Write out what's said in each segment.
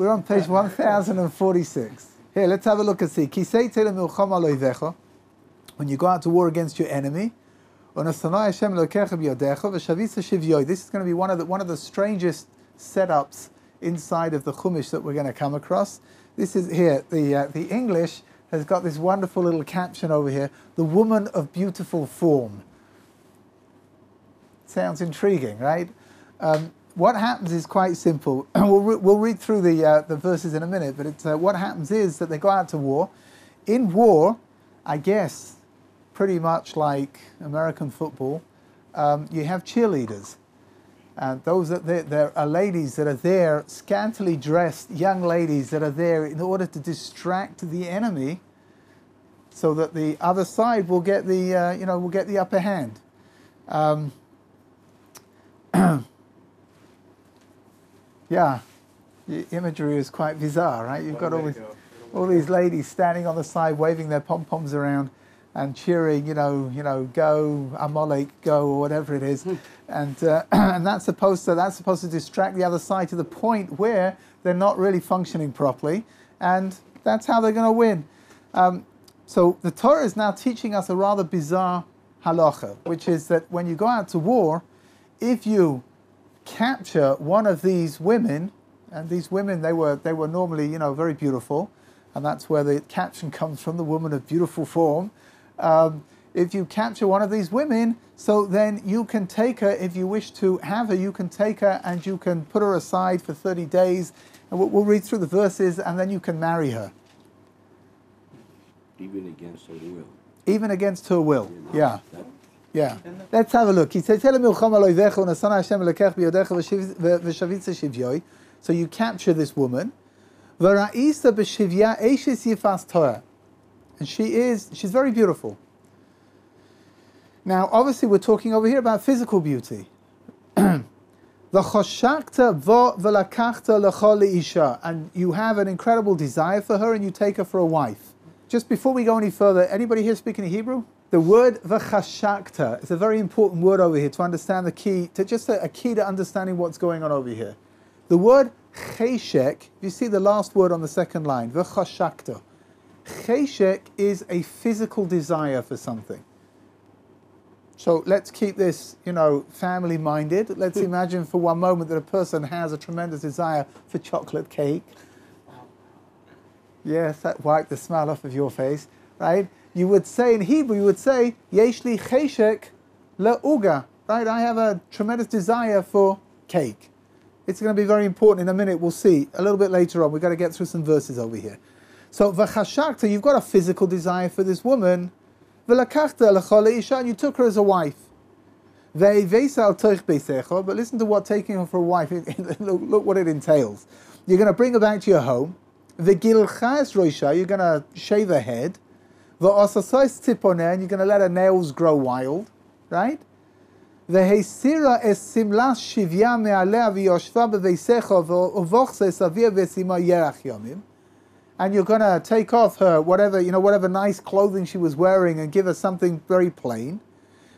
We're on page 1046. Here, let's have a look and see. When you go out to war against your enemy, this is going to be one of the strangest setups inside of the Chumash that we're going to come across. This is here, the English has got this wonderful little caption over here, the woman of beautiful form. Sounds intriguing, right? What happens is quite simple. We'll read through the verses in a minute, but what happens is that they go out to war. In war, I guess, pretty much like American football, you have cheerleaders. And there are ladies that are there, scantily dressed, young ladies that are there in order to distract the enemy, so that the other side will get the upper hand. Yeah, the imagery is quite bizarre, right? You've got all these ladies standing on the side, waving their pom-poms around and cheering, go Amalek, go, or whatever it is, and that's supposed to distract the other side to the point where they're not really functioning properly, and that's how they're going to win. So the Torah is now teaching us a rather bizarre halacha, which is that when you go out to war, if you capture one of these women, and these women they were normally very beautiful, and that's where the caption comes from, the woman of beautiful form. If you capture one of these women, so then you can take her, if you wish to have her, you can take her and you can put her aside for 30 days, and we'll read through the verses, and then you can marry her. Even against her will. Even against her will, yeah. Yeah. Let's have a look. He says, so you capture this woman. And she's very beautiful. Now, obviously, we're talking over here about physical beauty. And you have an incredible desire for her, and you take her for a wife. Just before we go any further, anybody here speaking Hebrew? The word v'chashakta is a very important word over here to understand the key, a key to understanding what's going on over here. The word cheshek, you see the last word on the second line, v'chashakta. Cheshek is a physical desire for something. So let's keep this, family-minded. Let's imagine for one moment that a person has a tremendous desire for chocolate cake. Yes, that wiped the smile off of your face, right? You would say in Hebrew, Yesh li cheshek le'uga, right? I have a tremendous desire for cake. It's going to be very important in a minute. We'll see a little bit later on. We've got to get through some verses over here. So v'chashakta, you've got a physical desire for this woman. V'lakachta l'chol isha, and you took her as a wife. Ve'ivesa al toich beisecha, but listen to what taking her for a wife. Look what it entails. You're going to bring her back to your home. Ve'gilcha es roisha, you're going to shave her head. And you're going to let her nails grow wild, right? And you're going to take off her whatever nice clothing she was wearing and give her something very plain.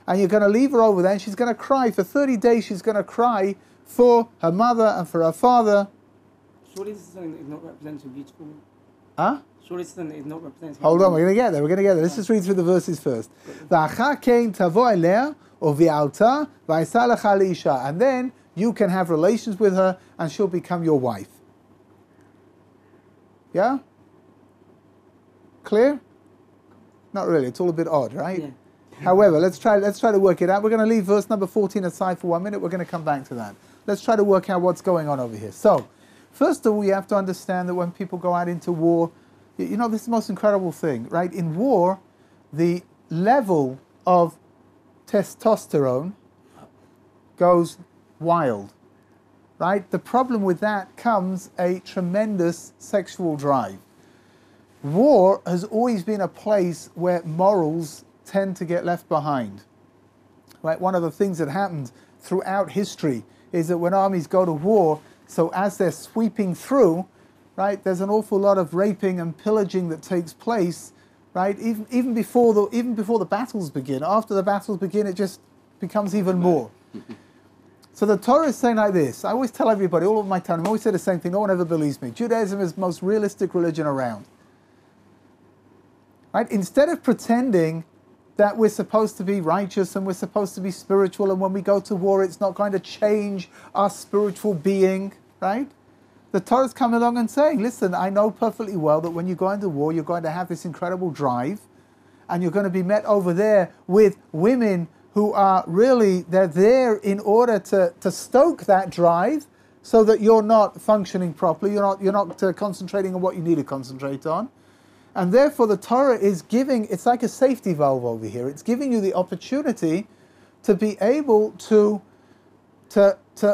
And you're going to leave her over there, and she's going to cry. For 30 days she's going to cry for her mother and for her father. Surely this is something that is not representing beautiful. Huh? Surely this is something that is not representing. Hold on, we're going to get there. Let's just read through the verses first. And then you can have relations with her, and she'll become your wife. Yeah? Clear? Not really. It's all a bit odd, right? Yeah. However, let's try to work it out. We're going to leave verse number 14 aside for 1 minute. We're going to come back to that. Let's try to work out what's going on over here. So, first of all, we have to understand that when people go out into war, this is the most incredible thing, right? In war, the level of testosterone goes wild, right? The problem with that comes a tremendous sexual drive. War has always been a place where morals tend to get left behind, right? One of the things that happens throughout history is that when armies go to war, so as they're sweeping through, right, there's an awful lot of raping and pillaging that takes place, right? Even before the battles begin. After the battles begin, it just becomes even more. So the Torah is saying like this. I always tell everybody, all of my time, I always say the same thing. No one ever believes me. Judaism is the most realistic religion around. Right? Instead of pretending that we're supposed to be righteous and we're supposed to be spiritual, and when we go to war, it's not going to change our spiritual being, right? The Torah's come along and saying, listen, I know perfectly well that when you go into war, you're going to have this incredible drive, and you're going to be met over there with women who are really, they're there in order to stoke that drive so that you're not functioning properly, you're not concentrating on what you need to concentrate on. And therefore the Torah is giving, it's like a safety valve over here. It's giving you the opportunity to be able to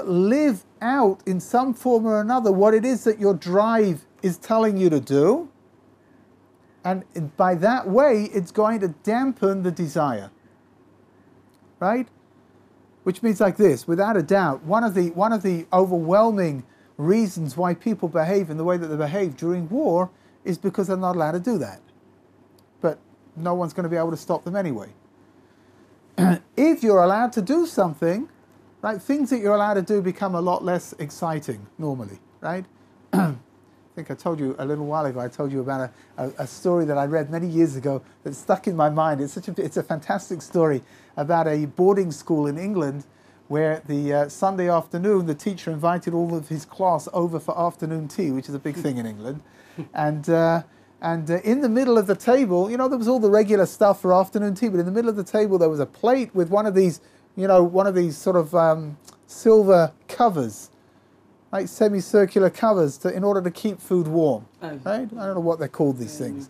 live out in some form or another what it is that your drive is telling you to do. And by that way, it's going to dampen the desire. Right? Which means like this, without a doubt, one of the overwhelming reasons why people behave in the way that they behave during war is because they're not allowed to do that. But no one's going to be able to stop them anyway. If you're allowed to do something, right, things that you're allowed to do become a lot less exciting normally, right? I think I told you a little while ago, I told you about a story that I read many years ago that stuck in my mind. It's a fantastic story about a boarding school in England where the Sunday afternoon, the teacher invited all of his class over for afternoon tea, which is a big thing in England. And in the middle of the table, there was all the regular stuff for afternoon tea, but in the middle of the table there was a plate with one of these sort of silver covers, like semicircular covers, in order to keep food warm. Right? I don't know what they're called, these things.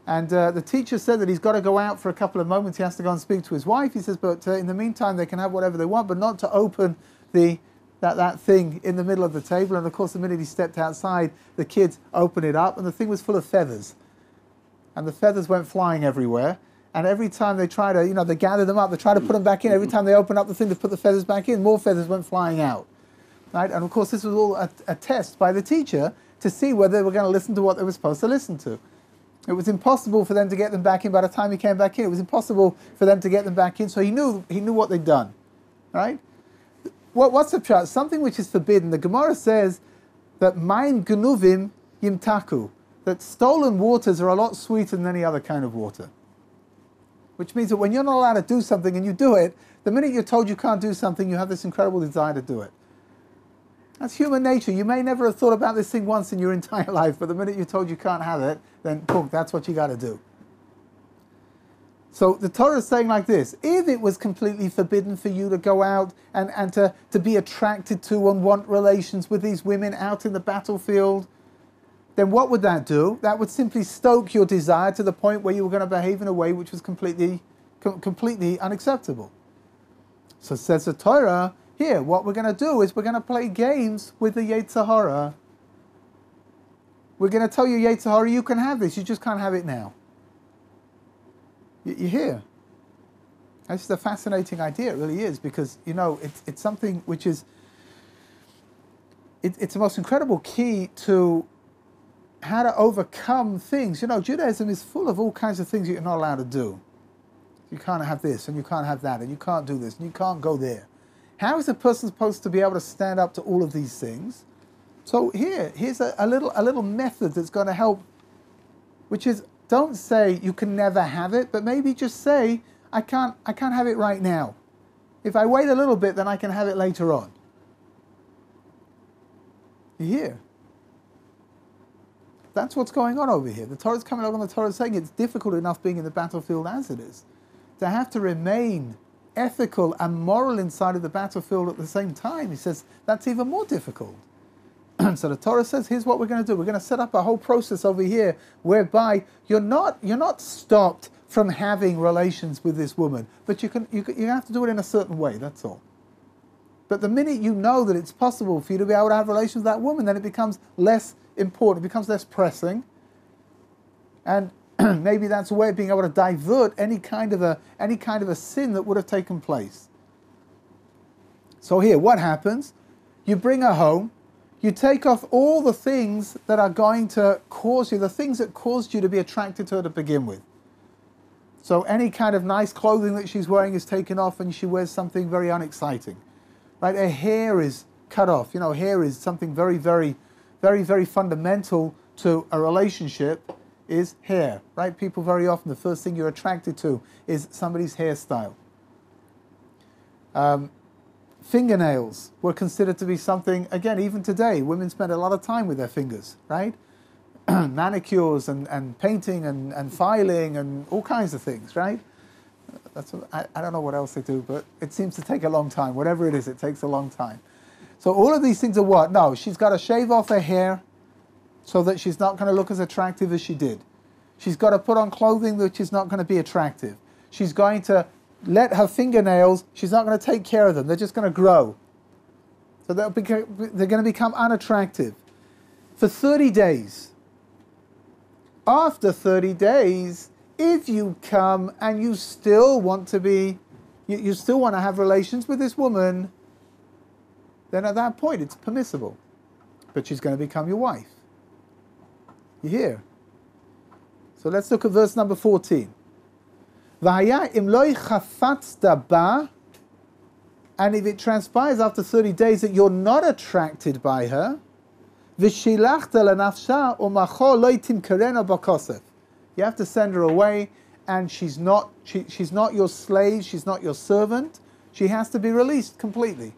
And the teacher said that he's got to go out for a couple of moments. He has to go and speak to his wife. He says, but in the meantime, they can have whatever they want, but not to open that thing in the middle of the table. And of course, the minute he stepped outside, the kids opened it up, and the thing was full of feathers. And the feathers went flying everywhere. And every time they try to, they gather them up, they try to put them back in. Every time they open up the thing to put the feathers back in, more feathers went flying out. Right? And of course, this was all a test by the teacher to see whether they were going to listen to what they were supposed to listen to. It was impossible for them to get them back in. By the time he came back in, it was impossible for them to get them back in. So he knew what they'd done. Right? What's the pshat? Something which is forbidden. The Gemara says that maim genuvim yimtaku, that stolen waters are a lot sweeter than any other kind of water. Which means that when you're not allowed to do something and you do it, the minute you're told you can't do something, you have this incredible desire to do it. That's human nature. You may never have thought about this thing once in your entire life, but the minute you're told you can't have it, then boom, that's what you got to do. So the Torah is saying like this: if it was completely forbidden for you to go out and to be attracted to and want relations with these women out in the battlefield, then what would that do? That would simply stoke your desire to the point where you were going to behave in a way which was completely unacceptable. So says the Torah, here, what we're going to do is we're going to play games with the Yetzer Hara. We're going to tell you, Yetzer Hara, you can have this, you just can't have it now. You hear? This is a fascinating idea, it really is, because, it's something which is, it's the most incredible key to how to overcome things. Judaism is full of all kinds of things you're not allowed to do. You can't have this, and you can't have that, and you can't do this, and you can't go there. How is a person supposed to be able to stand up to all of these things? So here's a little method that's going to help, which is, don't say you can never have it, but maybe just say, I can't have it right now. If I wait a little bit, then I can have it later on. You hear? That's what's going on over here. The Torah's coming along, and the Torah's saying it's difficult enough being in the battlefield as it is. To have to remain ethical and moral inside of the battlefield at the same time, he says, that's even more difficult. So the Torah says, here's what we're going to do. We're going to set up a whole process over here whereby you're not stopped from having relations with this woman, but you have to do it in a certain way, that's all. But the minute you know that it's possible for you to be able to have relations with that woman, then it becomes less important, it becomes less pressing. And maybe that's a way of being able to divert any kind of a sin that would have taken place. So here, what happens? You bring her home, you take off all the things that are going to cause you, the things that caused you to be attracted to her to begin with. So any kind of nice clothing that she's wearing is taken off, and she wears something very unexciting. right? Her hair is cut off. Hair is something very, very, very, very fundamental to a relationship. Is hair, right? People very often, the first thing you're attracted to is somebody's hairstyle. Fingernails were considered to be something, again, even today, women spend a lot of time with their fingers, right? Manicures and painting and filing and all kinds of things, right? I don't know what else they do, but it seems to take a long time. Whatever it is, it takes a long time. So all of these things are what? No, she's got to shave off her hair so that she's not going to look as attractive as she did. She's got to put on clothing which is not going to be attractive. She's going to let her fingernails, she's not going to take care of them. They're just going to grow. So they're going to become unattractive. For 30 days. After 30 days, if you come and you still want to be, you still want to have relations with this woman, then at that point it's permissible. But she's going to become your wife. You hear? So let's look at verse number 14. And if it transpires after 30 days that you're not attracted by her, you have to send her away, and she's not your slave, she's not your servant. She has to be released completely.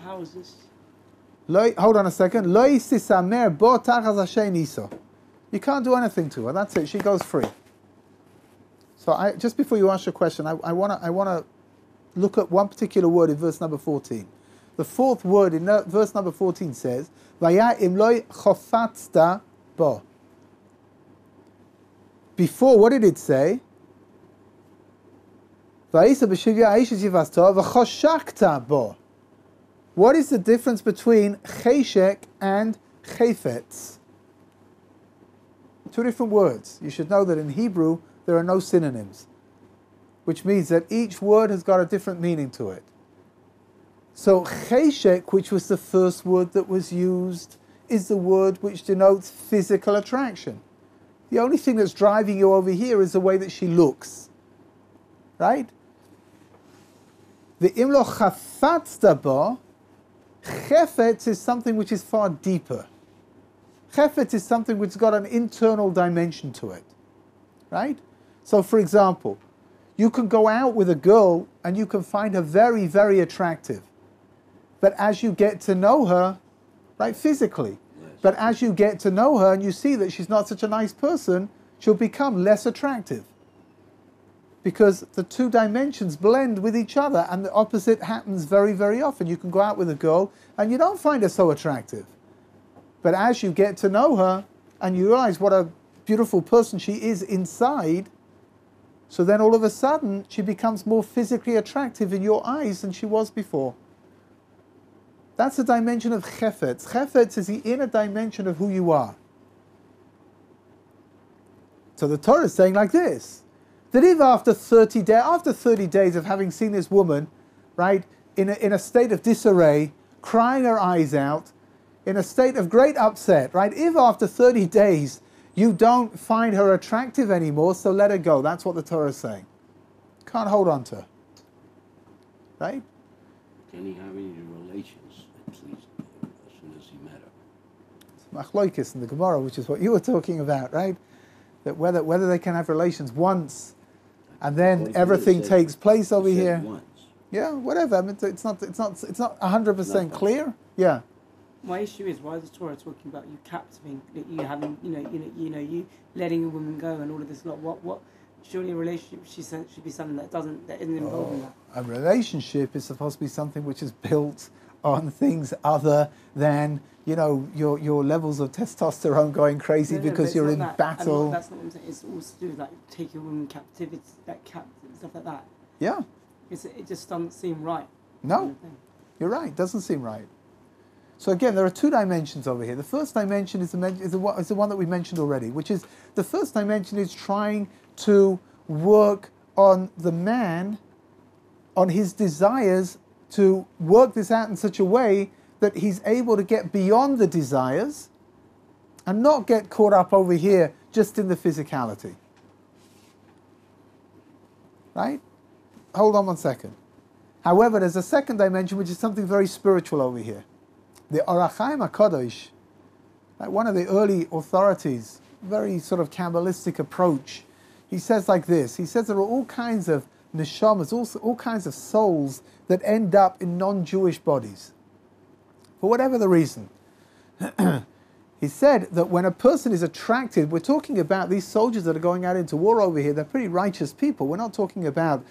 How is this? Hold on a second. You can't do anything to her. That's it. She goes free. So just before you ask your question, I want to look at one particular word in verse number 14. The fourth word in verse number 14 says, "Vaya imloi chofatzta bo." Before, what did it say? Va'isa b'shivya aishes yivasto v'choshakta bo. What is the difference between cheshek and chefetz? Two different words. You should know that in Hebrew there are no synonyms, which means that each word has got a different meaning to it. So cheshek, which was the first word that was used, is the word which denotes physical attraction. The only thing that's driving you over here is the way that she looks. Right? The imlo chafatzta bo, chefetz is something which is far deeper. Chefetz is something which has got an internal dimension to it. Right? So for example, you can go out with a girl and you can find her very, very attractive. But as you get to know her, right, physically, but as you get to know her and you see that she's not such a nice person, she'll become less attractive. Because the two dimensions blend with each other, and the opposite happens very, very often. You can go out with a girl and you don't find her so attractive. But as you get to know her and you realize what a beautiful person she is inside, so then all of a sudden she becomes more physically attractive in your eyes than she was before. That's the dimension of chefetz. Chefetz is the inner dimension of who you are. So the Torah is saying like this, that if after 30 days of having seen this woman, right, in a state of disarray, crying her eyes out, in a state of great upset, right, if after 30 days you don't find her attractive anymore, so let her go. That's what the Torah is saying. Can't hold on to her. Right? Can he have any relations, at least, as soon as he met her? It's machloikis in the Gemara, which is what you were talking about, right? That whether they can have relations once, and then everything takes place over here. Once. Yeah, whatever. I mean, it's not 100% clear. Yeah. My issue is, why is the Torah talking about you captivating, you having, you letting a woman go and all of this lot? What? Surely a relationship should be something that isn't involved in that. A relationship is supposed to be something which is built on things other than your levels of testosterone going crazy because you're in battle. That's not what I'm saying. It's also to do with like taking a woman captivity, stuff like that. Yeah. It just doesn't seem right. No, you're right. It doesn't seem right. So again, there are two dimensions over here. The first dimension is the one that we mentioned already, which is the first dimension is trying to work on the man, on his desires, to work this out in such a way that he's able to get beyond the desires and not get caught up over here just in the physicality. Right? Hold on one second. However, there's a second dimension which is something very spiritual over here. The Orach Chaim HaKadosh, like one of the early authorities, very sort of Kabbalistic approach, he says like this. He says there are all kinds of neshamas, all kinds of souls that end up in non-Jewish bodies, for whatever the reason. He said that when a person is attracted, we're talking about these soldiers that are going out into war over here, they're pretty righteous people. We're not talking about,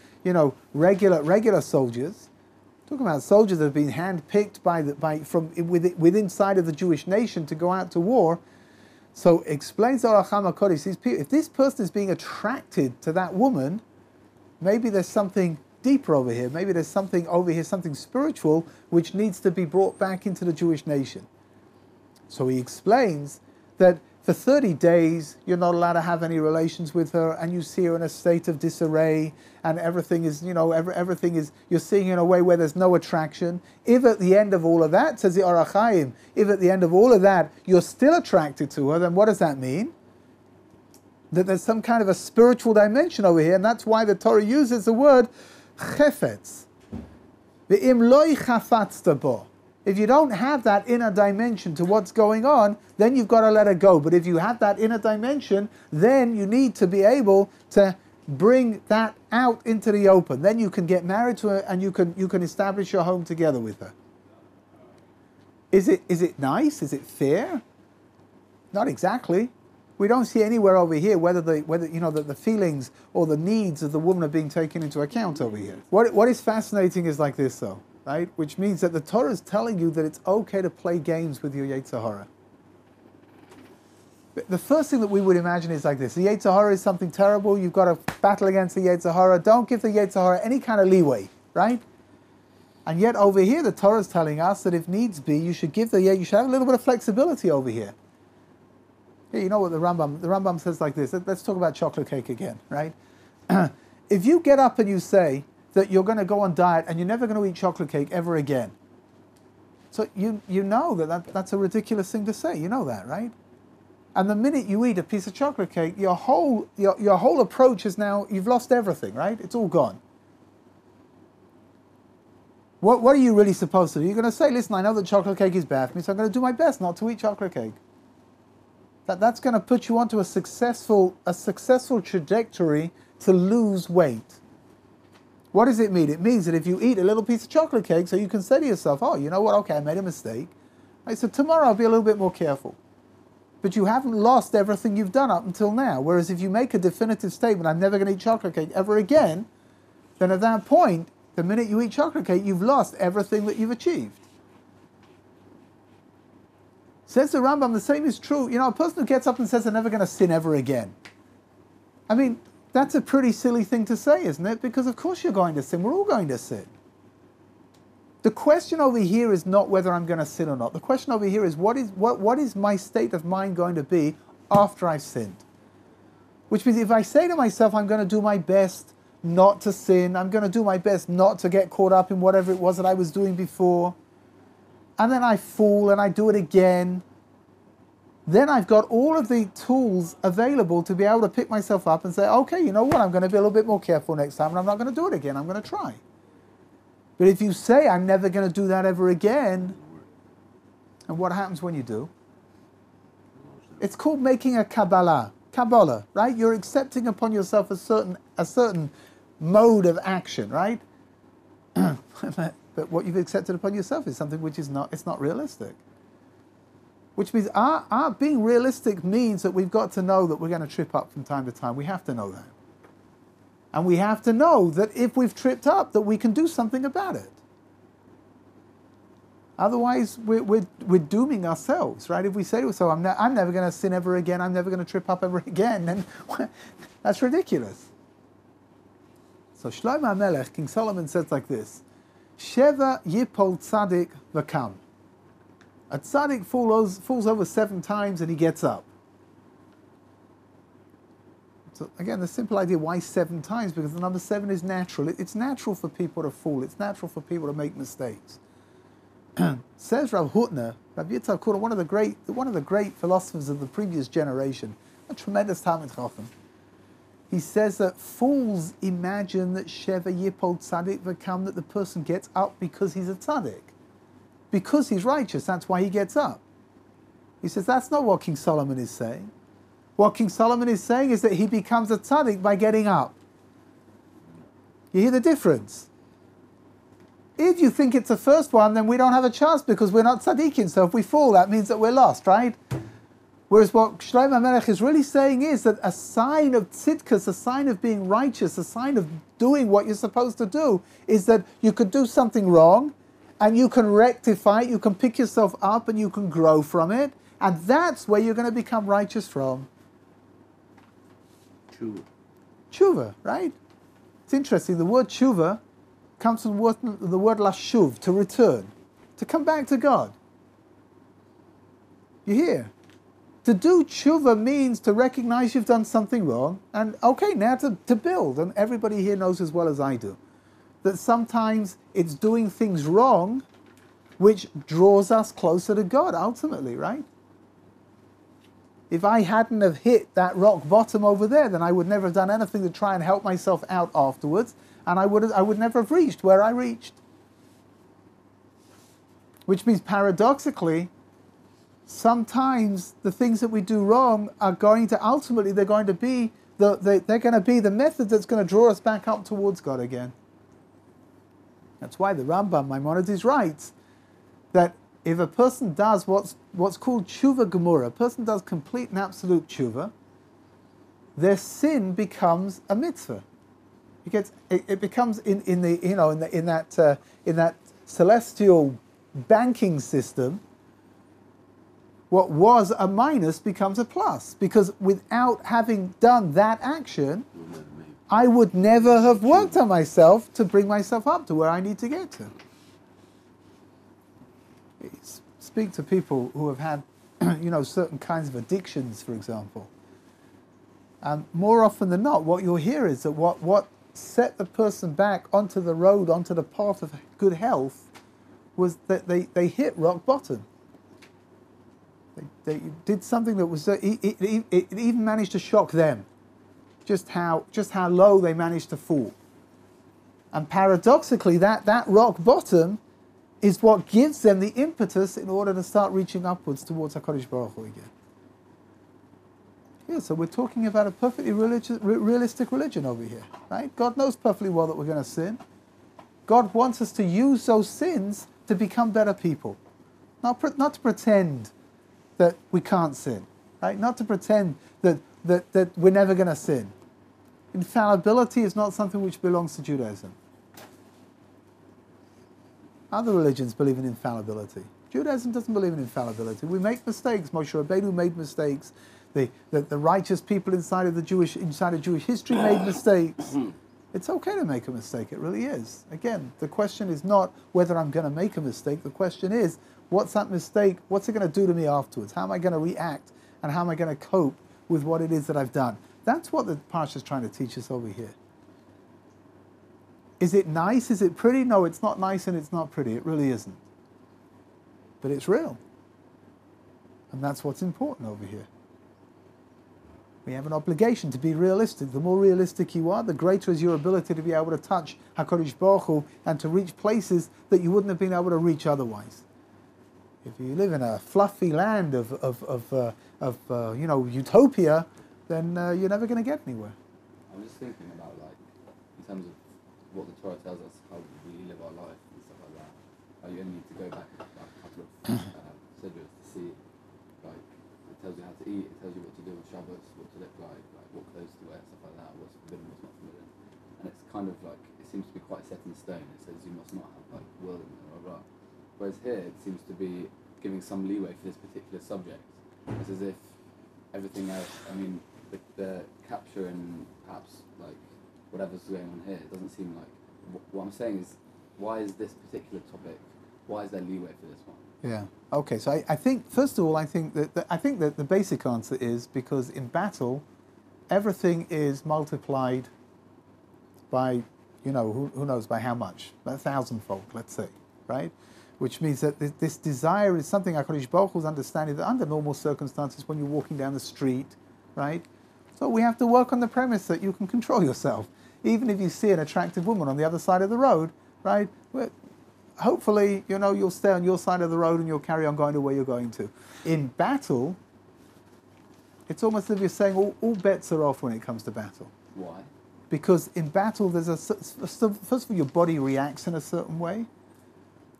regular soldiers. We're talking about soldiers that have been handpicked from within inside of the Jewish nation to go out to war. So explains the Orach Chaim HaKadosh, if this person is being attracted to that woman, maybe there's something deeper over here. Maybe there's something over here, something spiritual, which needs to be brought back into the Jewish nation. So he explains that for 30 days, you're not allowed to have any relations with her, and you see her in a state of disarray, and everything is, you're seeing her in a way where there's no attraction. If at the end of all of that, says the Orach Chaim, if at the end of all of that, you're still attracted to her, then what does that mean? That there's some kind of a spiritual dimension over here, and that's why the Torah uses the word chefetz. Ve'im lo chafatzta bo. If you don't have that inner dimension to what's going on, then you've got to let it go. But if you have that inner dimension, then you need to be able to bring that out into the open. Then you can get married to her and you can establish your home together with her. Is it nice? Is it fair? Not exactly. We don't see anywhere over here whether the feelings or the needs of the woman are being taken into account over here. What is fascinating is like this though. Right? Which means that the Torah is telling you that it's okay to play games with your Yetzer Hara. The first thing that we would imagine is like this. The Yetzer Hara is something terrible. You've got to battle against the Yetzer Hara. Don't give the Yetzer Hara any kind of leeway, right? And yet over here, the Torah is telling us that if needs be, you should have a little bit of flexibility over here. Yeah, you know what the Rambam says like this. Let's talk about chocolate cake again, right? If you get up and you say that you're going to go on diet and you're never going to eat chocolate cake ever again. So you know that's a ridiculous thing to say. You know that, right? And the minute you eat a piece of chocolate cake, your whole approach is now, you've lost everything, right? It's all gone. What are you really supposed to do? You're going to say, listen, I know that chocolate cake is bad for me, so I'm going to do my best not to eat chocolate cake. That's going to put you onto a successful trajectory to lose weight. What does it mean? It means that if you eat a little piece of chocolate cake, so you can say to yourself, oh, you know what, okay, I made a mistake. Right, so tomorrow I'll be a little bit more careful. But you haven't lost everything you've done up until now. Whereas if you make a definitive statement, I'm never going to eat chocolate cake ever again, then at that point, the minute you eat chocolate cake, you've lost everything that you've achieved. Says the Rambam, the same is true. A person who gets up and says, I'm never going to sin ever again. I mean, that's a pretty silly thing to say, isn't it? Because of course you're going to sin. We're all going to sin. The question over here is not whether I'm going to sin or not. The question over here is what is my state of mind going to be after I've sinned? Which means if I say to myself, I'm going to do my best not to sin, I'm going to do my best not to get caught up in whatever it was that I was doing before, and then I fall and I do it again, then I've got all of the tools available to be able to pick myself up and say, okay, you know what, I'm going to be a little bit more careful next time and I'm not going to do it again, I'm going to try. But if you say, I'm never going to do that ever again, and what happens when you do? It's called making a Kabbalah, right? You're accepting upon yourself a certain mode of action, right? But what you've accepted upon yourself is something which is not realistic. Which means our being realistic means that we've got to know that we're going to trip up from time to time. We have to know that. And we have to know that if we've tripped up, that we can do something about it. Otherwise, we're dooming ourselves, right? If we say to ourselves, I'm never going to sin ever again, I'm never going to trip up ever again, then that's ridiculous. So Shlomo HaMelech, King Solomon says like this, Sheva yipol tzadik v'kam. A tzaddik falls over 7 times and he gets up. So again, the simple idea, why 7 times? Because the number 7 is natural. It's natural for people to fall. It's natural for people to make mistakes. Says Rav Hutner, Rabbi Yitzhak Hutner, one of the great philosophers of the previous generation, a tremendous Talmid Chacham. he says that fools imagine that Sheva Yipol Tzaddik V'kam, that the person gets up because he's a tzaddik. Because he's righteous, that's why he gets up. He says that's not what King Solomon is saying. What King Solomon is saying is that he becomes a tzaddik by getting up. You hear the difference? If you think it's the first one, then we don't have a chance because we're not tzaddikim. So if we fall, that means that we're lost, right? Whereas what Shlomo Melech is really saying is that a sign of tzidkus, a sign of being righteous, a sign of doing what you're supposed to do, is that you could do something wrong, and you can rectify it, you can pick yourself up, and you can grow from it, and that's where you're going to become righteous from. Tshuva. Tshuva, right? It's interesting, the word tshuva comes from the word lashuv, to return, to come back to God. You hear? To do tshuva means to recognize you've done something wrong, and okay, now to build. And everybody here knows as well as I do that sometimes it's doing things wrong which draws us closer to God ultimately, right? If I hadn't have hit that rock bottom over there, then I would never have done anything to try and help myself out afterwards, and I would never have reached where I reached. Which means paradoxically, sometimes the things that we do wrong are going to ultimately, they're going to be the method that's going to draw us back up towards God again. That's why the Rambam Maimonides writes that if a person does what's called tshuva gemura, a person does complete and absolute tshuva, their sin becomes a mitzvah. It becomes in that celestial banking system. What was a minus becomes a plus, because without having done that action, I would never have worked on myself to bring myself up to where I need to get to. Speak to people who have had, certain kinds of addictions, for example. And more often than not, what you'll hear is that what set the person back onto the road, onto the path of good health, was that they hit rock bottom. They did something that was it even managed to shock them, just how low they managed to fall. And paradoxically, that rock bottom is what gives them the impetus in order to start reaching upwards towards HaKadosh Baruch Hu again. Yeah, so we're talking about a perfectly realistic religion over here, right? God knows perfectly well that we're going to sin. God wants us to use those sins to become better people, not to pretend that we can't sin, right? Not to pretend that we're never going to sin. Infallibility is not something which belongs to Judaism. Other religions believe in infallibility. Judaism doesn't believe in infallibility. We make mistakes. Moshe Rabbeinu made mistakes. The righteous people inside of Jewish history made mistakes. It's okay to make a mistake. It really is. Again, the question is not whether I'm going to make a mistake. The question is, what's that mistake? What's it going to do to me afterwards? How am I going to react? And how am I going to cope with what it is that I've done? That's what the Parsha is trying to teach us over here. Is it nice? Is it pretty? No, it's not nice and it's not pretty. It really isn't. But it's real. And that's what's important over here. We have an obligation to be realistic. The more realistic you are, the greater is your ability to be able to touch HaKadosh Baruch Hu and to reach places that you wouldn't have been able to reach otherwise. If you live in a fluffy land of utopia, then you're never going to get anywhere. I'm just thinking about, in terms of what the Torah tells us, how we live our life and stuff like that. How you only need to go back a couple of sidras to see, it tells you how to eat, it tells you what to do on Shabbos, what to look like what clothes to wear, stuff like that, what's forbidden, what's not forbidden. And it's kind of it seems to be quite set in stone. It says you must not have will and blah, blah, blah. Whereas here it seems to be giving some leeway for this particular subject. It's as if everything else, the capture and perhaps whatever's going on here, it doesn't seem like, what I'm saying is, why is this particular topic, why is there leeway for this one? Yeah. Okay. So I think, first of all, I think that the basic answer is because in battle, everything is multiplied by, who knows by how much, by 1,000-fold, let's say, right? Which means that this desire is something HaKadosh Baruch Hu's understanding that under normal circumstances, when you're walking down the street, right, So we have to work on the premise that you can control yourself. Even if you see an attractive woman on the other side of the road, right? Well, hopefully, you'll stay on your side of the road and you'll carry on going to where you're going to. In battle, it's almost as if you're saying all bets are off when it comes to battle. Why? Because in battle, first of all, your body reacts in a certain way.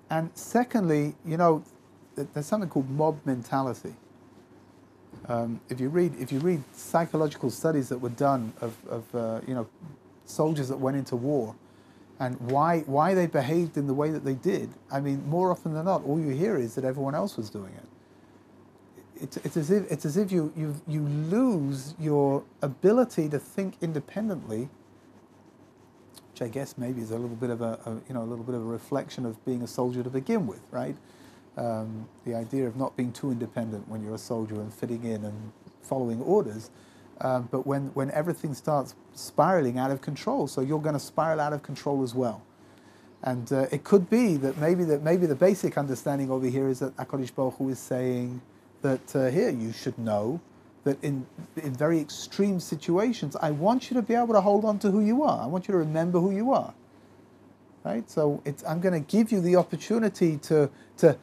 And secondly, there's something called mob mentality. If you read psychological studies that were done of soldiers that went into war, and why they behaved in the way that they did, I mean, more often than not, all you hear is that everyone else was doing it. It's as if you lose your ability to think independently, which I guess maybe is a little bit of a reflection of being a soldier to begin with, right? The idea of not being too independent when you're a soldier and fitting in and following orders, but when everything starts spiraling out of control, so you're going to spiral out of control as well. And it could be that maybe the basic understanding over here is that HaKadosh Baruch Hu is saying that here you should know that in very extreme situations, I want you to be able to hold on to who you are. I want you to remember who you are. Right? So I'm going to give you the opportunity to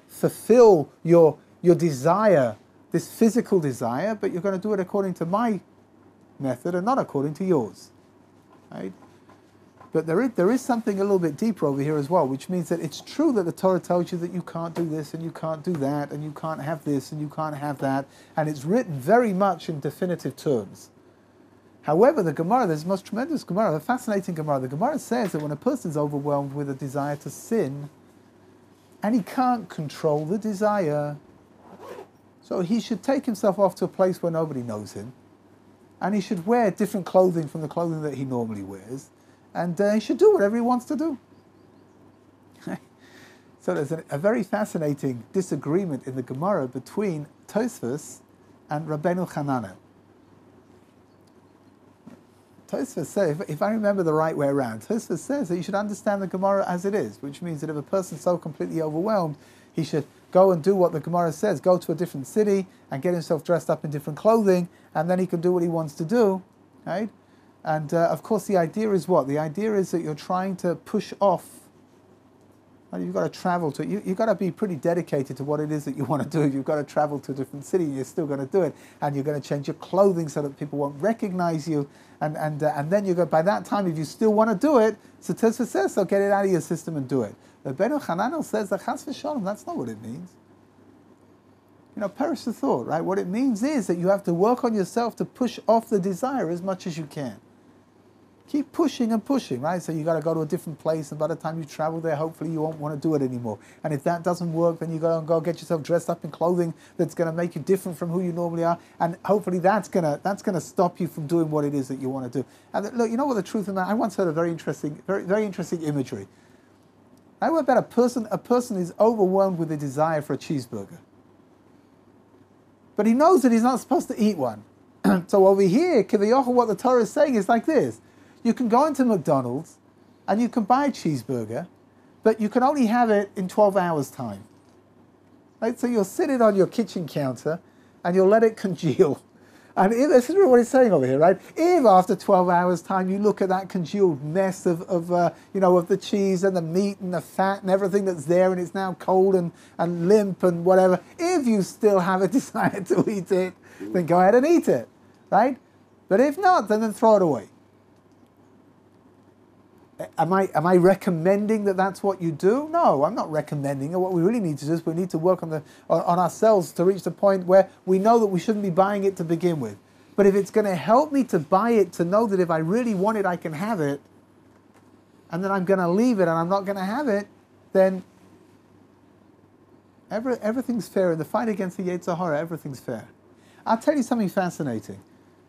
fulfill your desire, this physical desire, but you're going to do it according to my method and not according to yours. Right? But there is something a little bit deeper over here as well, which means that it's true that the Torah tells you that you can't do this and you can't do that and you can't have this and you can't have that, and it's written very much in definitive terms. However, the Gemara, there's the most tremendous Gemara, a fascinating Gemara. The Gemara says that when a person is overwhelmed with a desire to sin, and he can't control the desire, so he should take himself off to a place where nobody knows him, and he should wear different clothing from the clothing that he normally wears, and he should do whatever he wants to do. So there's a very fascinating disagreement in the Gemara between Tosfos and Rabbeinu Hananel. Tosfos says, if I remember the right way around, Tosfos says that you should understand the Gemara as it is, which means that if a person's so completely overwhelmed, he should go and do what the Gemara says, go to a different city and get himself dressed up in different clothing, and then he can do what he wants to do, right? And of course the idea is what? The idea is that you're trying to push off. You've got to travel to, you've got to be pretty dedicated to what it is that you want to do. You've got to travel to a different city and you're still going to do it. And you're going to change your clothing so that people won't recognize you. And then you go, by that time, if you still want to do it, so Tetzei says, so get it out of your system and do it. Rabbeinu Hananel says that chas v'shalom, that's not what it means. Perish the thought, right? What it means is that you have to work on yourself to push off the desire as much as you can. Keep pushing and pushing, right? So you got to go to a different place, and by the time you travel there, hopefully you won't want to do it anymore. And if that doesn't work, then you got to go get yourself dressed up in clothing that's going to make you different from who you normally are, and hopefully that's going to stop you from doing what it is that you want to do. And look, you know what the truth of that? I once heard a very interesting imagery. I read about a person is overwhelmed with a desire for a cheeseburger, but he knows that he's not supposed to eat one. So over here, Kivayachal, what the Torah is saying is like this. You can go into McDonald's and you can buy a cheeseburger, but you can only have it in 12 hours' time. Right? So you'll sit it on your kitchen counter and you'll let it congeal. And this is what it's saying over here, right? If after 12 hours' time you look at that congealed mess of the cheese and the meat and the fat and everything that's there, and it's now cold and limp and whatever, if you still have a desire to eat it, then go ahead and eat it, right? But if not, then throw it away. Am I recommending that that's what you do? No, I'm not recommending it. What we really need to do is we need to work on ourselves to reach the point where we know that we shouldn't be buying it to begin with. But if it's going to help me to buy it, to know that if I really want it, I can have it, and then I'm going to leave it and I'm not going to have it, then everything's fair. In the fight against the Yetzer Hara, everything's fair. I'll tell you something fascinating.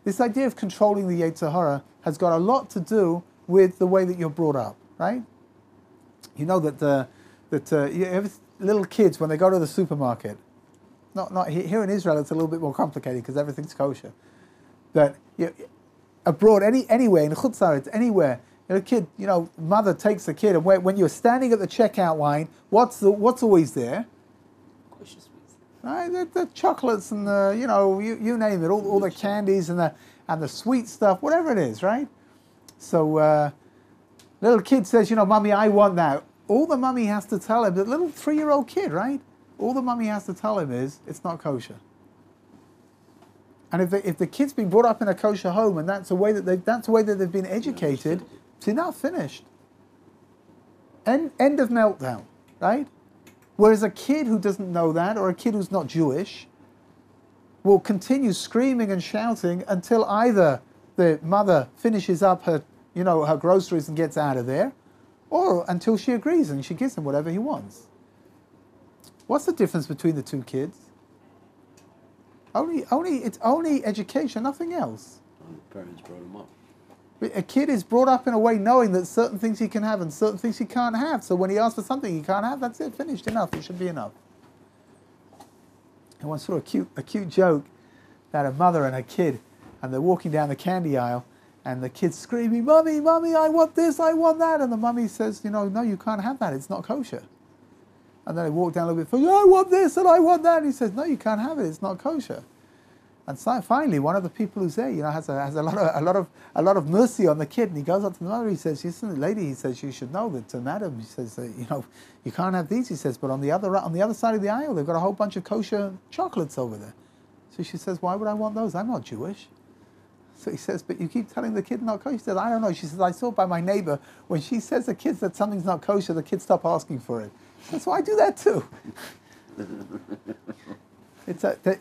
This idea of controlling the Yetzer Hara has got a lot to do with the way that you're brought up, right? You know that little kids, when they go to the supermarket, not here in Israel, it's a little bit more complicated because everything's kosher. But abroad, anywhere in Chutz La'aretz, anywhere, a kid, mother takes the kid, and when you're standing at the checkout line, what's always there? Kosher sweets. Right, the chocolates and you name it, all the candies and and the sweet stuff, whatever it is, right? So little kid says, you know, Mummy, I want that. All the mummy has to tell him, the little 3-year-old kid, right? All the mummy has to tell him is, it's not kosher. And if the kid's been brought up in a kosher home and that's the way that they've been educated, it's enough, finished. End of meltdown, right? Whereas a kid who doesn't know that, or a kid who's not Jewish, will continue screaming and shouting until either the mother finishes up her groceries and gets out of there, or until she agrees and she gives him whatever he wants. What's the difference between the two kids? It's only education, nothing else. And the parents brought him up. A kid is brought up in a way knowing that certain things he can have and certain things he can't have. So when he asks for something he can't have, that's it, finished, enough, it should be enough. I once saw a cute joke that a mother and her kid, and they're walking down the candy aisle, and the kid's screaming, Mummy, Mummy, I want this, I want that. And the mummy says, no, you can't have that, it's not kosher. And then they walk down a little bit further, I want this and I want that. And he says, no, you can't have it, it's not kosher. And so finally, one of the people who's there, has a lot of mercy on the kid, and he goes up to the mother. He says, "Listen, lady," he says, "you should know that, madam," he says, "you can't have these." He says, "But on the other side of the aisle, they've got a whole bunch of kosher chocolates over there." So she says, "Why would I want those? I'm not Jewish." So he says, "But you keep telling the kid not kosher." She says, "I don't know." She says, "I saw by my neighbor when she says to kids that something's not kosher, the kids stop asking for it." So I do that too.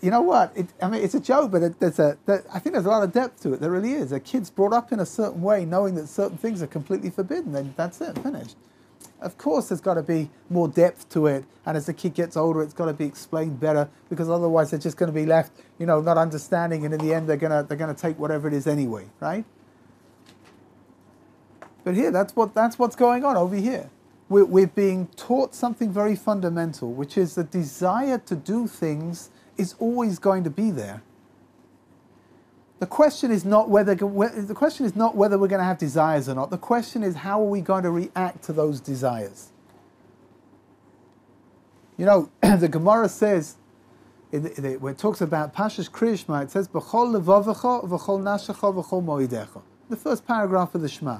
You know what? It's a joke, but I think there's a lot of depth to it. There really is. A kid's brought up in a certain way, knowing that certain things are completely forbidden, then that's it, finished. Of course, there's got to be more depth to it, and as the kid gets older, it's got to be explained better, because otherwise they're just going to be left, not understanding, and in the end they're going to take whatever it is anyway, right? But here, that's what's going on over here. We're being taught something very fundamental, which is the desire to do things is always going to be there. The question is not whether we're going to have desires or not. The question is, how are we going to react to those desires? The Gemara says, when it talks about Pashas Kriyishma, it says, "B'chol levavecha, v'chol nashecha, v'chol moedecha." The first paragraph of the Shema.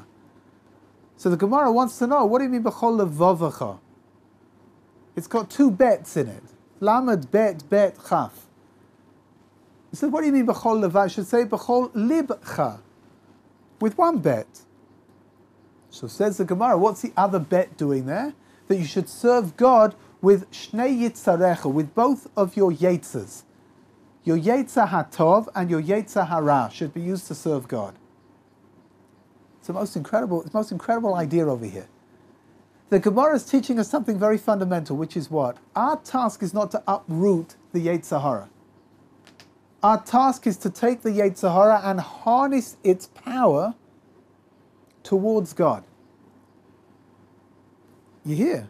So the Gemara wants to know, what do you mean b'chol levavecha? It's got two bets in it. Lamed bet chaf. He said, what do you mean b'chol levavecha? I should say b'chol libcha, with one bet. So says the Gemara, what's the other bet doing there? That you should serve God with shnei yitzarecha, with both of your yetzas. Your yetzer hatov and your yetzer hara should be used to serve God. It's the most incredible idea over here. The Gemara is teaching us something very fundamental, which is what? Our task is not to uproot the Yetzer Hara. Our task is to take the Yetzer Hara and harness its power towards God. You hear?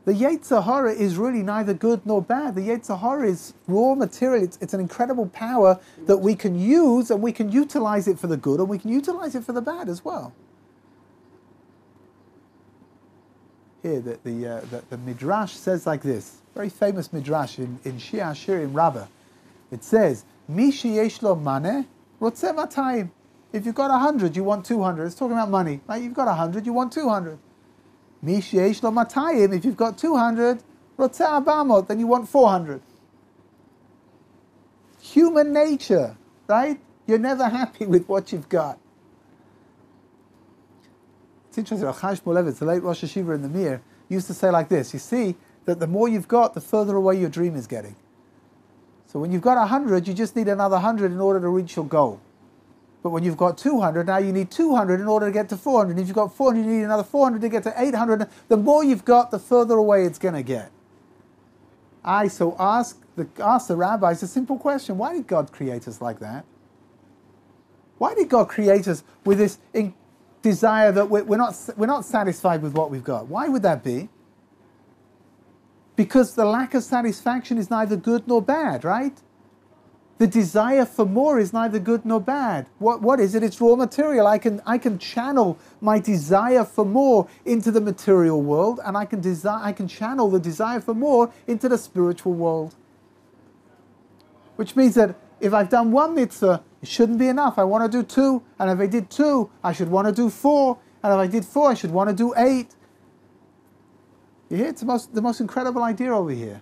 The Yetzer Hara is really neither good nor bad. The Yetzer Hara is raw material. It's an incredible power that we can use, and we can utilize it for the good, and we can utilize it for the bad as well. Here, the Midrash says like this, very famous Midrash in Shia Shirim Rabbi. It says, Mi sheyesh lo maneh, rotzeh matayim. If you've got 100, you want 200. It's talking about money. Right? You've got 100, you want 200. Mi sheyesh lo matayim. If you've got 200, rotzeh abamot, then you want 400. Human nature, right? You're never happy with what you've got. It's interesting, Chaim Shmulevitz, the late Rosh Hashiva in the Mir, used to say like this, you see that the more you've got, the further away your dream is getting. So when you've got 100, you just need another 100 in order to reach your goal. But when you've got 200, now you need 200 in order to get to 400. And if you've got 400, you need another 400 to get to 800. The more you've got, the further away it's going to get. So ask the rabbis a simple question. Why did God create us like that? Why did God create us with this desire that we're not satisfied with what we've got? Why would that be? Because the lack of satisfaction is neither good nor bad, right? The desire for more is neither good nor bad. What is it? It's raw material. I can channel my desire for more into the material world, and I can channel the desire for more into the spiritual world. Which means that if I've done one mitzvah, It shouldn't be enough. I want to do 2, and if I did 2, I should want to do 4, and if I did 4, I should want to do 8. You hear? It's the most incredible idea over here.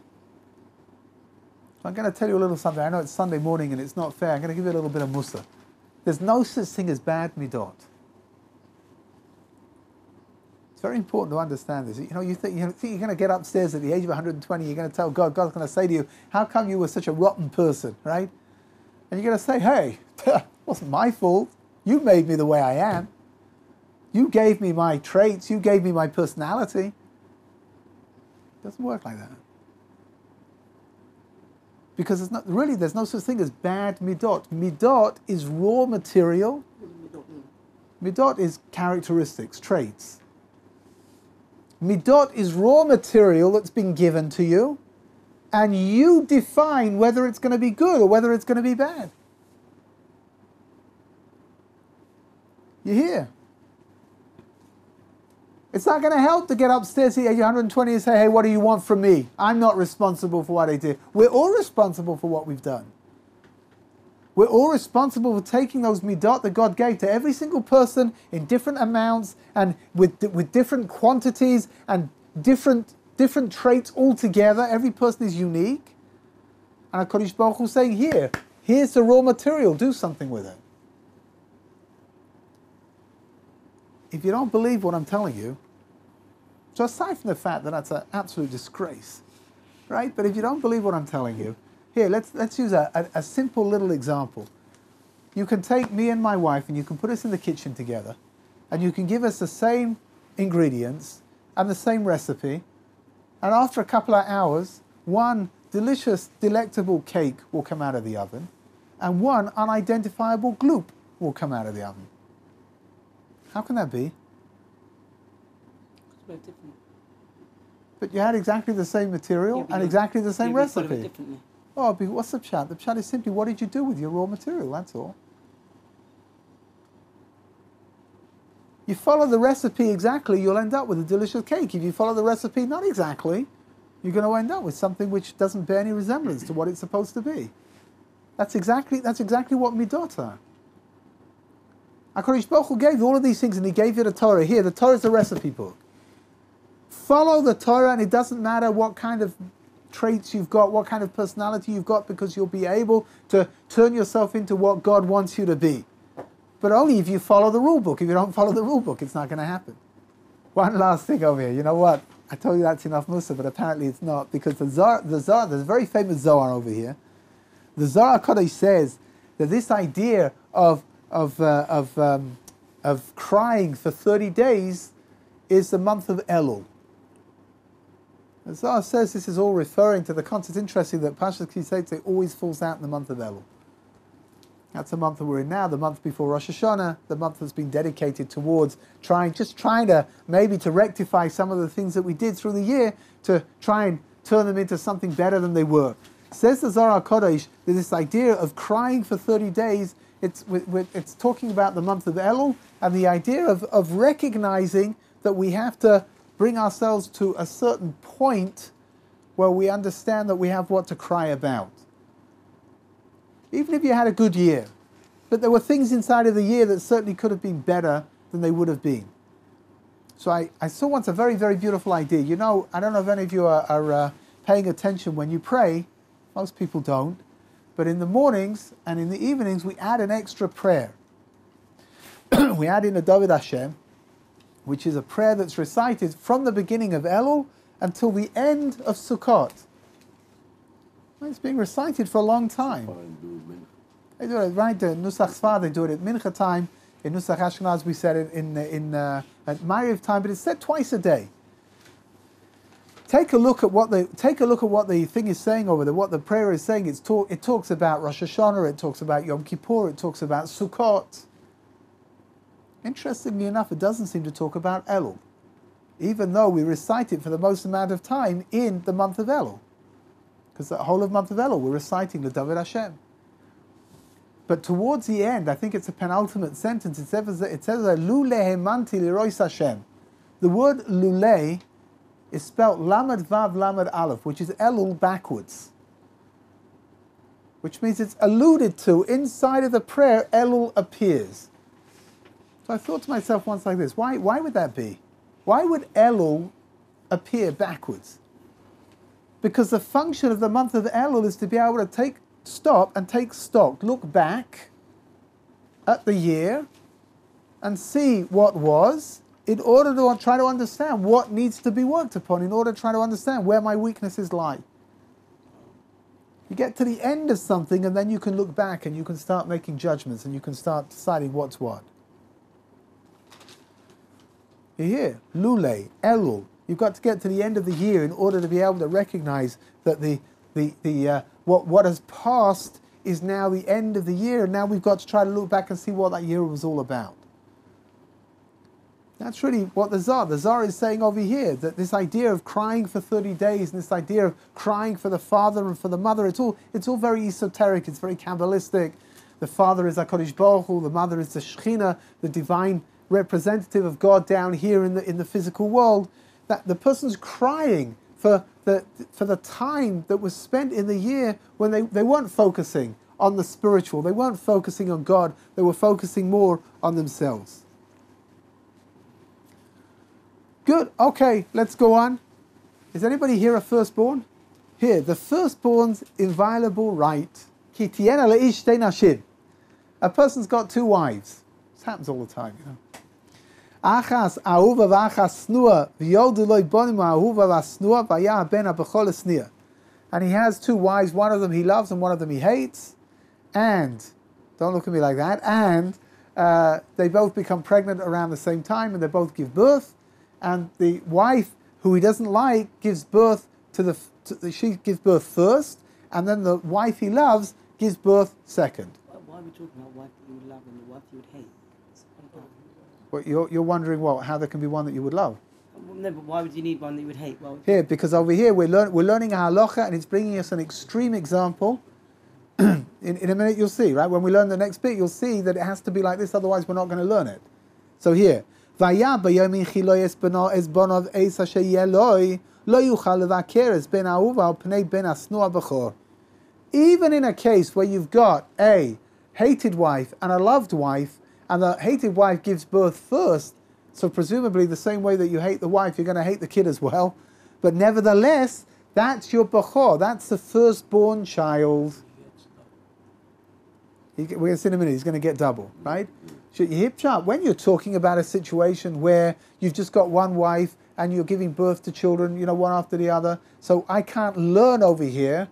I'm going to tell you a little something. I know it's Sunday morning and it's not fair. I'm going to give you a little bit of mussar. There's no such thing as bad midot. It's very important to understand this. You think you're going to get upstairs at the age of 120, you're going to tell God, God's going to say to you, how come you were such a rotten person, right? And you're going to say, hey, it wasn't my fault. You made me the way I am. You gave me my traits. You gave me my personality. It doesn't work like that. Because there's no such thing as bad midot. Midot is raw material. Midot is characteristics, traits. Midot is raw material that's been given to you, and you define whether it's going to be good or whether it's going to be bad. You hear? It's not going to help to get upstairs at age 120 and say, hey, what do you want from me? I'm not responsible for what I did. We're all responsible for what we've done. We're all responsible for taking those midot that God gave to every single person in different amounts and with different quantities and different traits altogether. Every person is unique. And HaKadosh Baruch Hu is saying, here's the raw material, do something with it. If you don't believe what I'm telling you, so aside from the fact that that's an absolute disgrace, right? But if you don't believe what I'm telling you, here, let's use a simple little example. You can take me and my wife and you can put us in the kitchen together and you can give us the same ingredients and the same recipe, and after a couple of hours, one delicious, delectable cake will come out of the oven and one unidentifiable gloop will come out of the oven. How can that be? It's very different. But you had exactly the same material and exactly the same recipe. Oh, what's the pshat? The pshat is simply, what did you do with your raw material? That's all. You follow the recipe exactly, you'll end up with a delicious cake. If you follow the recipe not exactly, you're going to end up with something which doesn't bear any resemblance to what it's supposed to be. That's exactly what midot are. HaKadosh Baruch Hu gave you all of these things and he gave you the Torah. Here, the Torah is the recipe book. Follow the Torah and it doesn't matter what kind of traits you've got, what kind of personality you've got, because you'll be able to turn yourself into what God wants you to be. But only if you follow the rule book. If you don't follow the rule book, it's not going to happen. One last thing over here. You know what? I told you that's enough mussar, but apparently it's not, because there's a very famous Zohar over here. The Zohar HaKadosh says that this idea of crying for 30 days is the month of Elul. The Zohar says this is all referring to the concept. It's interesting that Parshat Tetzei always falls out in the month of Elul. That's the month that we're in now, the month before Rosh Hashanah, the month that's been dedicated towards trying to maybe to rectify some of the things that we did through the year, to try and turn them into something better than they were. Says the Zohar HaKadosh that this idea of crying for 30 days, it's talking about the month of Elul, and the idea of recognizing that we have to bring ourselves to a certain point where we understand that we have what to cry about. Even if you had a good year, but there were things inside of the year that certainly could have been better than they would have been. So I saw once a very, very beautiful idea. You know, I don't know if any of you are paying attention when you pray. Most people don't. But in the mornings and in the evenings, we add an extra prayer. We add in a David Hashem, which is a prayer that's recited from the beginning of Elul until the end of Sukkot. It's being recited for a long time. They do it right there. Nusach Sfar, they do it at Mincha time. In Nusach Ashkenaz, we said it at Ma'ariv time, but it's said twice a day. Take a look at what the thing is saying over there. What the prayer is saying. It talks about Rosh Hashanah. It talks about Yom Kippur. It talks about Sukkot. Interestingly enough, it doesn't seem to talk about Elul, even though we recite it for the most amount of time in the month of Elul. Because the whole of month of Elul, we're reciting the David Hashem. But towards the end, I think it's a penultimate sentence, it says Lule hemanti lirois Hashem. The word Lule is spelt Lamed Vav Lamed Aleph, which is Elul backwards. which means it's alluded to. Inside of the prayer, Elul appears. So I thought to myself once like this, why would that be? Why would Elul appear backwards? Because the function of the month of Elul is to be able to stop and take stock, look back at the year and see what was, in order to try to understand what needs to be worked upon, in order to try to understand where my weaknesses lie. You get to the end of something and then you can look back and you can start making judgments and you can start deciding what's what. You hear? Lule, Elul. You've got to get to the end of the year in order to be able to recognize that what has passed is now the end of the year, and now we've got to try to look back and see what that year was all about. That's really what the Zohar is saying over here, that this idea of crying for 30 days and this idea of crying for the father and for the mother, it's all very esoteric, it's very Kabbalistic. The father is HaKadosh Baruch Hu, the mother is the Shekhinah, the divine representative of God down here in the physical world. That the person's crying for the time that was spent in the year when they weren't focusing on the spiritual, they weren't focusing on God, they were focusing more on themselves. Good, okay, let's go on. Is anybody here a firstborn? Here, the firstborn's inviolable right. Ki tiyena leish shtei nashim. A person's got two wives. This happens all the time, you know. Achas ahuva v'achas snua v'yodu lo bonim ahuva v'asnua v'aya ben abechol esnia. And he has two wives, one of them he loves and one of them he hates. And, don't look at me like that, and they both become pregnant around the same time and they both give birth. And the wife who he doesn't like gives birth she gives birth first, and then the wife he loves gives birth second. Why are we talking about wife that you would love and the wife you would hate? Well, you're wondering how there can be one that you would love. No, but why would you need one that you would hate? Well, here, because over here we're learning a halacha, and it's bringing us an extreme example. in a minute you'll see, right? When we learn the next bit, you'll see that it has to be like this, otherwise we're not going to learn it. So here, even in a case where you've got a hated wife and a loved wife, and the hated wife gives birth first, so presumably the same way that you hate the wife, you're going to hate the kid as well. But nevertheless, that's your bechor, that's the firstborn child. We're going to see in a minute, he's going to get double, right? When you're talking about a situation where you've just got one wife and you're giving birth to children, one after the other, so I can't learn over here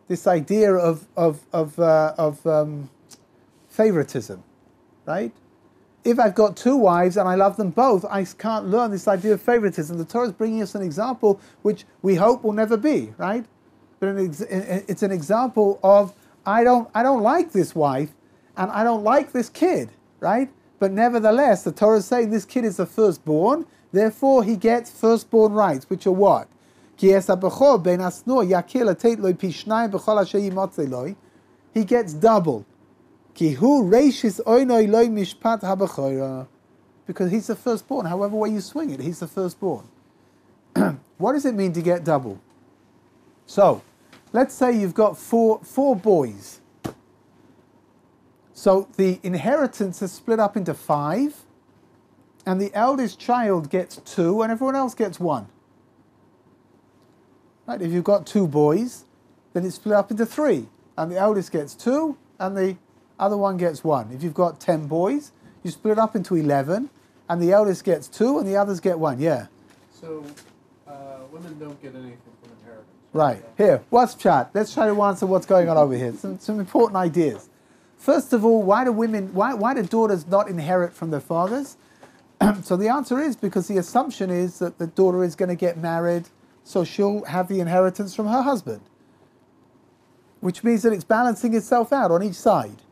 this idea of favoritism, right? If I've got two wives and I love them both, I can't learn this idea of favoritism. The Torah is bringing us an example which we hope will never be, right? But it's an example of I don't like this wife and I don't like this kid, right? But nevertheless, the Torah is saying this kid is the firstborn, therefore he gets firstborn rights, which are what? He gets double. Because he's the firstborn. However way you swing it, he's the firstborn. What does it mean to get double? So, let's say you've got four boys. So the inheritance is split up into 5, and the eldest child gets 2, and everyone else gets 1. Right? If you've got 2 boys, then it's split up into 3, and the eldest gets 2, and the other one gets 1. If you've got 10 boys, you split up into 11, and the eldest gets 2, and the others get 1. Yeah. So women don't get anything from inheritance. Right. Here, what's chat? Let's try to answer what's going on over here. Some important ideas. First of all, why do daughters not inherit from their fathers? So the answer is because the assumption is that the daughter is going to get married, so she'll have the inheritance from her husband, which means that it's balancing itself out on each side.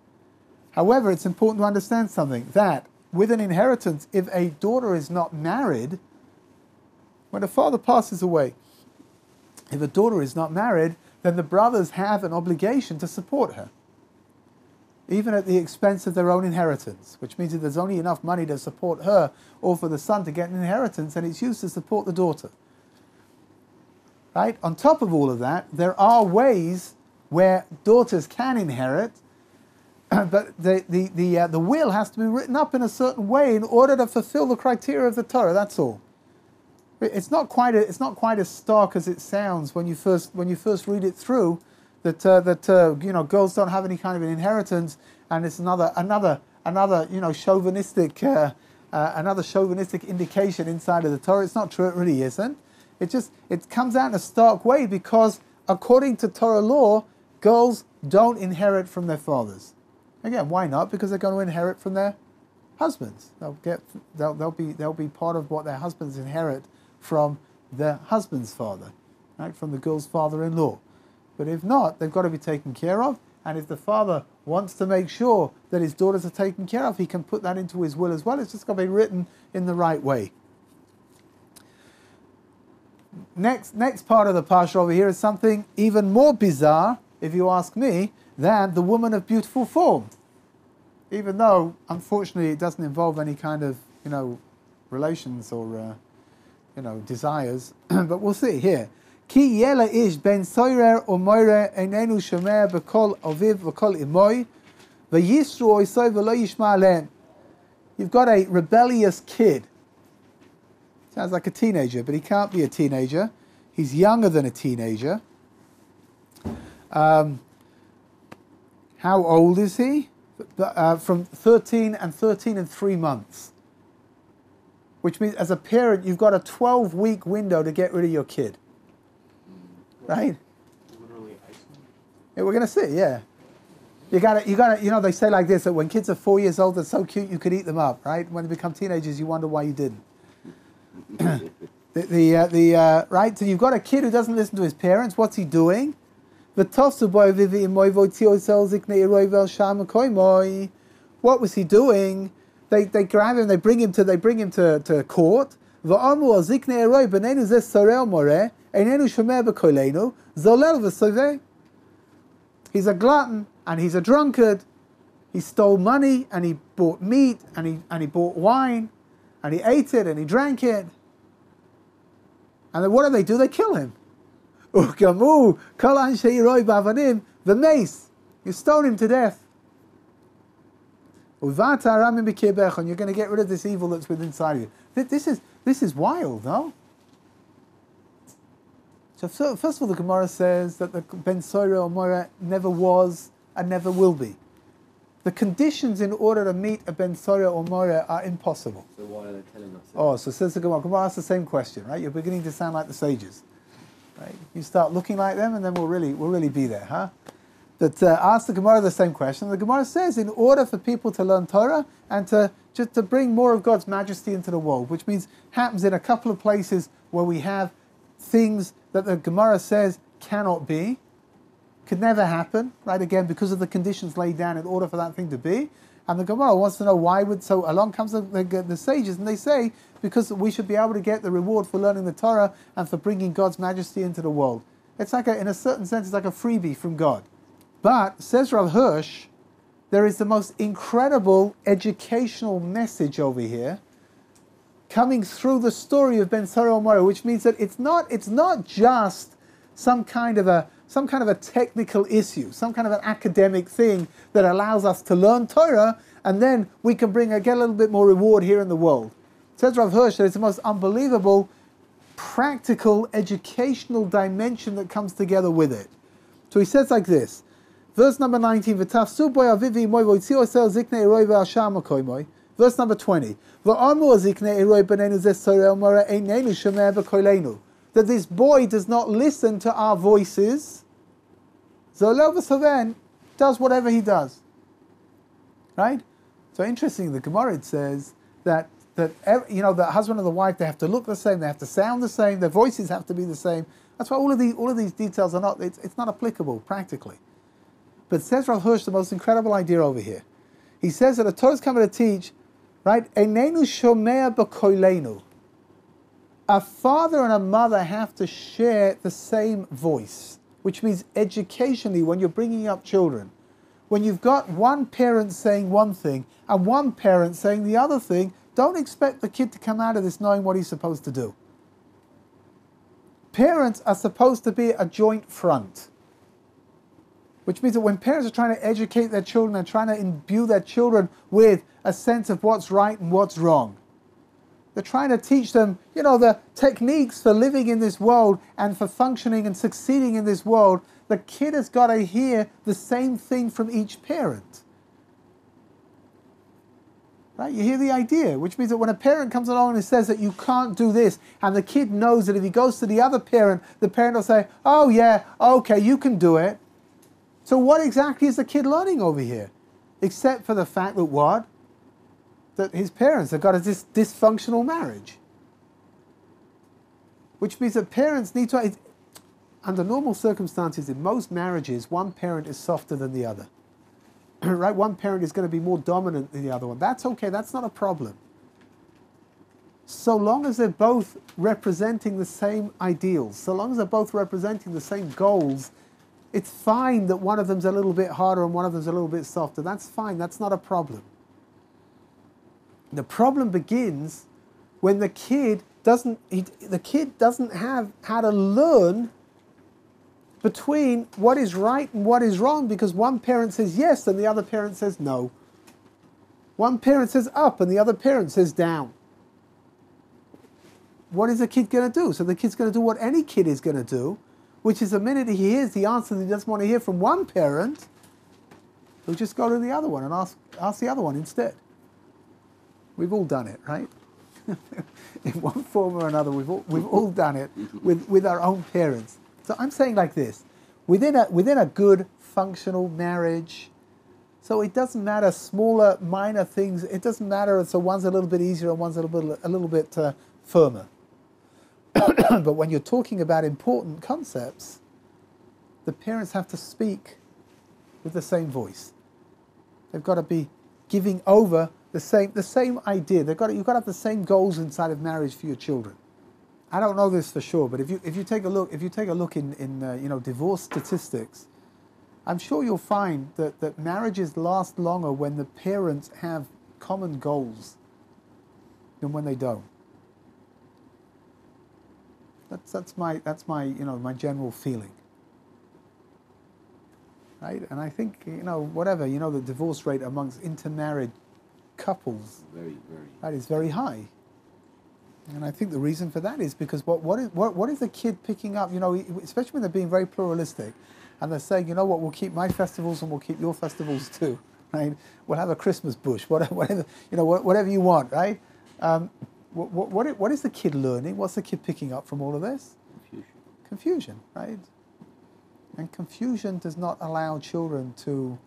However, it's important to understand something, that with an inheritance, if a daughter is not married, when a father passes away, if a daughter is not married, then the brothers have an obligation to support her, even at the expense of their own inheritance, which means that there's only enough money to support her or for the son to get an inheritance, and it's used to support the daughter. Right? On top of all of that, there are ways where daughters can inherit, but the will has to be written up in a certain way in order to fulfill the criteria of the Torah. That's all. It's not quite as stark as it sounds when you first read it through. That girls don't have any kind of an inheritance, and it's another chauvinistic indication inside of the Torah. It's not true. It really isn't. It comes out in a stark way because according to Torah law, girls don't inherit from their fathers. Again, why not? Because they're going to inherit from their husbands. They'll be part of what their husbands inherit from their husband's father, right? From the girl's father-in-law. But if not, they've got to be taken care of. And if the father wants to make sure that his daughters are taken care of, he can put that into his will as well. It's just got to be written in the right way. Next part of the Parsha over here is something even more bizarre, if you ask me, than the woman of beautiful form. Even though, unfortunately, it doesn't involve any kind of, relations or, desires. But we'll see here. Ki yela ish ben soirer o moire enenu shomer bekol aviv bekol imoy v'yisru oisoi v'lo yishma alen. You've got a rebellious kid. Sounds like a teenager, but he can't be a teenager. He's younger than a teenager. How old is he? From 13 and 3 months. Which means as a parent, you've got a 12-week window to get rid of your kid. Right? Literally Iceland. Yeah, we're going to see, yeah. You gotta, they say like this, that when kids are 4 years old, they're so cute you could eat them up, right? When they become teenagers, you wonder why you didn't. Right? So you've got a kid who doesn't listen to his parents. What's he doing? What was he doing? They grab him, they bring him to court. He's a glutton and he's a drunkard. He stole money and he bought meat and he bought wine and he ate it and he drank it. And then what do? They kill him. The mace. You stone him to death. And you're going to get rid of this evil that's within inside of you. This is wild, no? So first of all, the Gemara says that the Ben Soira or Moira never was and never will be. The conditions in order to meet a Ben Soira or Moira are impossible. So why are they telling us? Oh, so says the Gemara. Gemara asks the same question, right? You're beginning to sound like the sages, right? You start looking like them, and then we'll really be there, huh? But ask the Gemara the same question. The Gemara says, in order for people to learn Torah and to bring more of God's majesty into the world, which means happens in a couple of places where we have things that the Gemara says cannot be, could never happen, right? Again, because of the conditions laid down in order for that thing to be. And the Gemara wants to know why would, so along comes the sages, and they say, because we should be able to get the reward for learning the Torah and for bringing God's majesty into the world. It's like in a certain sense, it's like a freebie from God. But, says Rav Hirsch, there is the most incredible educational message over here coming through the story of Ben Sora Omara, which means that it's not just some kind of a technical issue, some kind of an academic thing that allows us to learn Torah, and then we can get a little bit more reward here in the world. Says Rav Hirsch that it's the most unbelievable, practical, educational dimension that comes together with it. So he says like this. Verse number 19, Verse number 20. That this boy does not listen to our voices. Does whatever he does. Right? So interesting, the Gemara says that the husband and the wife, they have to look the same, they have to sound the same, their voices have to be the same. That's why all of these details are not, it's not applicable practically. But says Rav Hirsch the most incredible idea over here. He says that the Torah is coming to teach, right? Einenu shomea b'koilenu. A father and a mother have to share the same voice, which means educationally, when you're bringing up children, when you've got one parent saying one thing and one parent saying the other thing, don't expect the kid to come out of this knowing what he's supposed to do. Parents are supposed to be a joint front. Which means that when parents are trying to educate their children and trying to imbue their children with a sense of what's right and what's wrong, they're trying to teach them, the techniques for living in this world and for functioning and succeeding in this world. The kid has got to hear the same thing from each parent. Right? You hear the idea, which means that when a parent comes along and says that you can't do this, and the kid knows that if he goes to the other parent, the parent will say, oh yeah, okay, you can do it. So what exactly is the kid learning over here? Except for the fact that what? That his parents have got a dysfunctional marriage. Which means that parents need to, under normal circumstances, in most marriages, one parent is softer than the other. Right? One parent is going to be more dominant than the other one. That's okay, that's not a problem. So long as they're both representing the same ideals, so long as they're both representing the same goals, it's fine that one of them's a little bit harder and one of them's a little bit softer. That's fine, that's not a problem. The problem begins when the kid doesn't have how to learn between what is right and what is wrong, because one parent says yes and the other parent says no. One parent says up and the other parent says down. What is the kid going to do? So the kid's going to do what any kid is going to do, which is the minute he hears the answer that he doesn't want to hear from one parent, he'll just go to the other one and ask the other one instead. We've all done it, right? In one form or another, we've all done it with our own parents. So I'm saying like this, within a good functional marriage, so it doesn't matter smaller minor things. It doesn't matter. So one's a little bit easier and one's a little bit firmer. But when you're talking about important concepts, the parents have to speak with the same voice. They've got to be giving over the same idea. You've got to have the same goals inside of marriage for your children. I don't know this for sure, but if you take a look in divorce statistics, I'm sure you'll find that marriages last longer when the parents have common goals than when they don't. That's my general feeling. Right? And I think the divorce rate amongst intermarried couples is very high. And I think the reason for that is because what is the kid picking up? Especially when they're being very pluralistic, and they're saying, we'll keep my festivals and we'll keep your festivals too, right? We'll have a Christmas bush, whatever you want, right? What is the kid learning? What's the kid picking up from all of this? Confusion, right? And confusion does not allow children to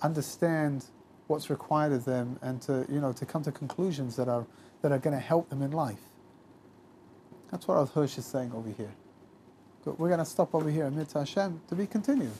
understand what's required of them and to come to conclusions that are going to help them in life. That's what Hirsch is saying over here. Good. We're going to stop over here. Mitzvah Hashem, to be continued.